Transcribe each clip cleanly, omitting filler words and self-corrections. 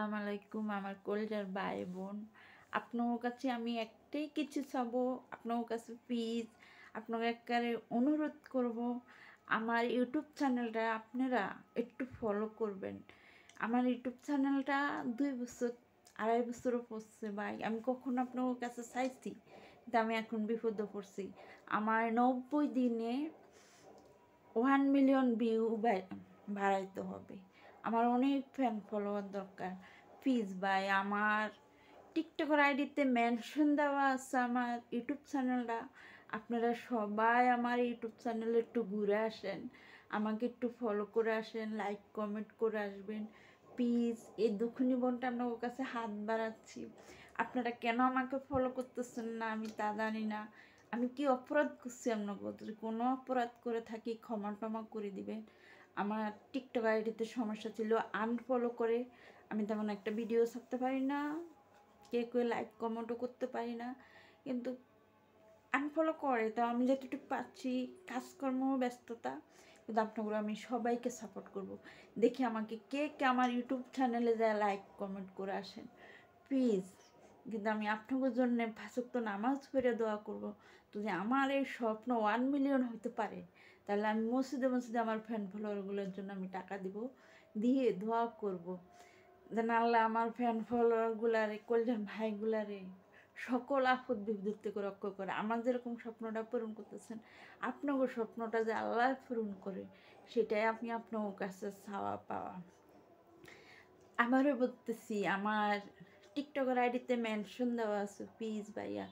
আসসালামু আলাইকুম আমার কলেজার ভাই বোন। আপনার কাছে আমি একটাই কিছু চাবো, আপনার কাছে প্লিজ আপনাকে একবারে অনুরোধ করব, আমার ইউটিউব চ্যানেলটা আপনারা একটু ফলো করবেন। আমার ইউটিউব চ্যানেলটা 2 বছর 2.5 বছরও পড়ছে ভাই, আমি কখনো আপনার কাছে চাইছি, কিন্তু আমি এখন বিপদে পড়ছি। আমার 90 দিনে 1 মিলিয়ন ভিউ বাড়াইতে হবে। আমার অনেক ফ্যান ফলোয়ার দরকার। প্লিজ ভাই, আমার টিকটকের আইডিতে মেনশন দেওয়া আছে আমার ইউটিউব চ্যানেলটা। আপনারা সবাই আমার ইউটিউব চ্যানেলে একটু ঘুরে আসেন, আমাকে একটু ফলো করে আসেন, লাইক কমেন্ট করে আসবেন প্লিজ। এই দুঃখনী বোনটা আপনার কাছে হাত বাড়াচ্ছি, আপনারা কেন আমাকে ফলো করতেছেন না আমি তা জানি না। আমি কি অপরাধ করছি আপনার বদলে? কোনো অপরাধ করে থাকি ক্ষমা টমা করে দিবেন। আমার টিকটক আইডিতে সমস্যা ছিল, আনফলো করে আমি তেমন একটা ভিডিও ছাড়তে পারি না, কেউ লাইক কমেন্টও করতে পারি না, কিন্তু আনফলো করে তো আমি যতটুকু পাচ্ছি কাজকর্ম ব্যস্ততা। কিন্তু আপনাগুলো আমি সবাইকে সাপোর্ট করব। দেখি আমাকে কে কে আমার ইউটিউব চ্যানেলে যায় লাইক কমেন্ট করে আসেন প্লিজ। কিন্তু আমি আপনাদের জন্য ফাঁসক্ত নামাজ পড়ে দোয়া করব, যদি আমার এই স্বপ্ন 1 মিলিয়ন হতে পারে, তাহলে আমি মসজিদে মসজিদে আমার ফ্যান ফলোয়ারগুলোর জন্য আমি টাকা দিব, দিয়ে দোয়া করব যেন আল্লাহ আমার ফ্যান ফলোয়ারগুলারে কলজার ভাইগুলারে সকল আপদ বিপদ থেকে রক্ষা করে। আমার যেরকম স্বপ্নটা পূরণ করতেছেন, আপনাকে স্বপ্নটা যে আল্লাহ পূরণ করে, সেটাই আমি আপনার কাছে চাওয়া পাওয়া। আমারও বলতেছি, আমার টিকটকের আইডিতে মেনশন দেওয়া আছে, প্লিজ ভাইয়া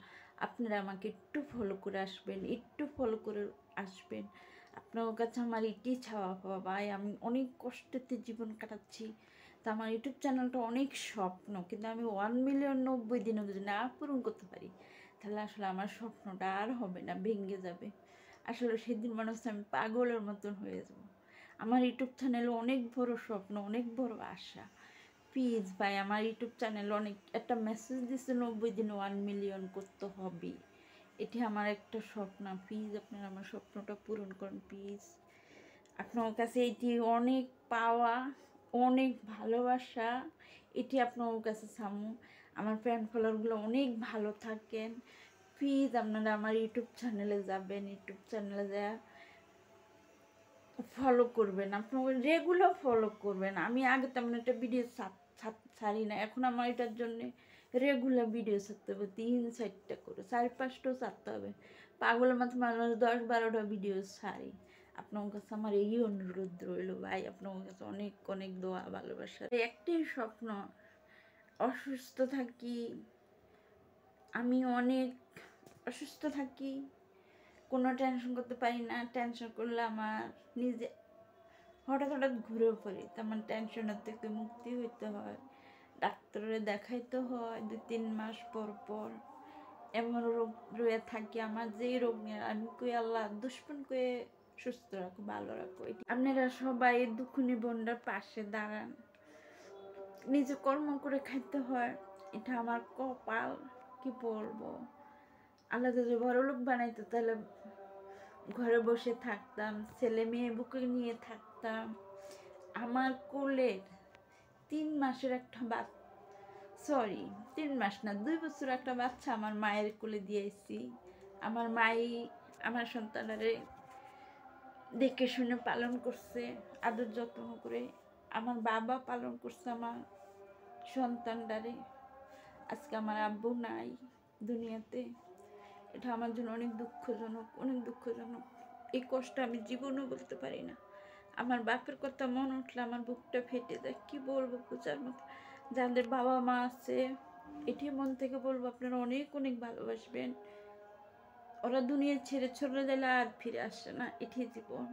আপনারা আমাকে একটু ফলো করে আসবেন, একটু ফলো করে আসবেন। আপনার কাছে আমার এটি চাওয়া পাওয়া ভাই, আমি অনেক কষ্টেতে জীবন কাটাচ্ছি। তো আমার ইউটিউব চ্যানেলটা অনেক স্বপ্ন, কিন্তু আমি 1 মিলিয়ন 90 দিনও যদি না পূরণ করতে পারি, তাহলে আসলে আমার স্বপ্নটা আর হবে না, ভেঙে যাবে। আসলে সেদিন মানুষ আমি পাগলের মতন হয়ে যাব। আমার ইউটিউব চ্যানেলে অনেক বড় স্বপ্ন, অনেক বড় আশা। প্লিজ ভাই, আমার ইউটিউব চ্যানেল অনেক একটা মেসেজ দিচ্ছে 90 দিনে 1 মিলিয়ন করতে হবে, এটি আমার একটা স্বপ্ন। প্লিজ আপনারা আমার স্বপ্নটা পূরণ করুন প্লিজ। আপনার কাছে এটি অনেক পাওয়া, অনেক ভালোবাসা, এটি আপনার কাছে সামু। আমার ফ্যান ফলোয়ারগুলো অনেক ভালো থাকেন প্লিজ। আপনারা আমার ইউটিউব চ্যানেলে যাবেন, ইউটিউব চ্যানেলে যা ফলো করবেন, আপনার রেগুলার ফলো করবেন। আমি আগে তেমন একটা ভিডিও ছাড়ি না, এখন আমার এটার জন্যে রেগুলার ভিডিও ছাড়তে হবে, 3-4টা করে 4-5টাও ছাড়তে হবে। পাগলের মাথায় মাঝে মাঝে 10-12টা ভিডিও ছাড়ি। আপনার কাছে আমার এই অনুরোধ রইল ভাই, আপনার কাছে অনেক অনেক দোয়া ভালোবাসা। একটাই স্বপ্ন, অসুস্থ থাকি, আমি অনেক অসুস্থ থাকি, কোনো টেনশন করতে পারি না। টেনশন করলে আমার নিজে হঠাৎ হঠাৎ ঘুরে পড়ি, তেমন টেনশনের থেকে মুক্তি হইতে হয়, ডাক্তারে দেখাইতে হয় 2-3 মাস পর পর। এমন রোগ রয়ে থাকি আমার, যেই রোগ নিয়ে আমি কই আল্লাহ দুশ্মন কয়ে সুস্থ রাখো, ভালো রাখো। আপনারা সবাই দুঃখনী বোনটার পাশে দাঁড়ান। নিজে কর্ম করে খাইতে হয়, এটা আমার কপাল, কি বলবো। আল্লাহ যদি বড় লোক বানাইতো, তাহলে ঘরে বসে থাকতাম, ছেলে মেয়ে বুকে নিয়ে থাকতাম। আমার কোলের 3 মাসের একটা 3 মাস না, 2 বছর একটা বাচ্চা আমার মায়ের কোলে দিয়েছি। আমার মাই আমার সন্তানারে দেখে শুনে পালন করছে, আদর যত্ন করে। আমার বাবা পালন করছে আমার সন্তানটারে। আজকে আমার আব্বু নাই দুনিয়াতে, এটা আমার জন্য অনেক দুঃখজনক, অনেক দুঃখজনক। এই কষ্ট আমি জীবনও বলতে পারি না। আমার বাপের কথা মনে উঠলে আমার বুকটা ফেটে যায়, কি বলবো বোঝার মতো। যাদের বাবা মা আছে, এটি মন থেকে বলবো আপনারা অনেক অনেক ভালোবাসবেন। ওরা দুনিয়া ছেড়ে চলে গেলে আর ফিরে আসে না, এটি জীবন।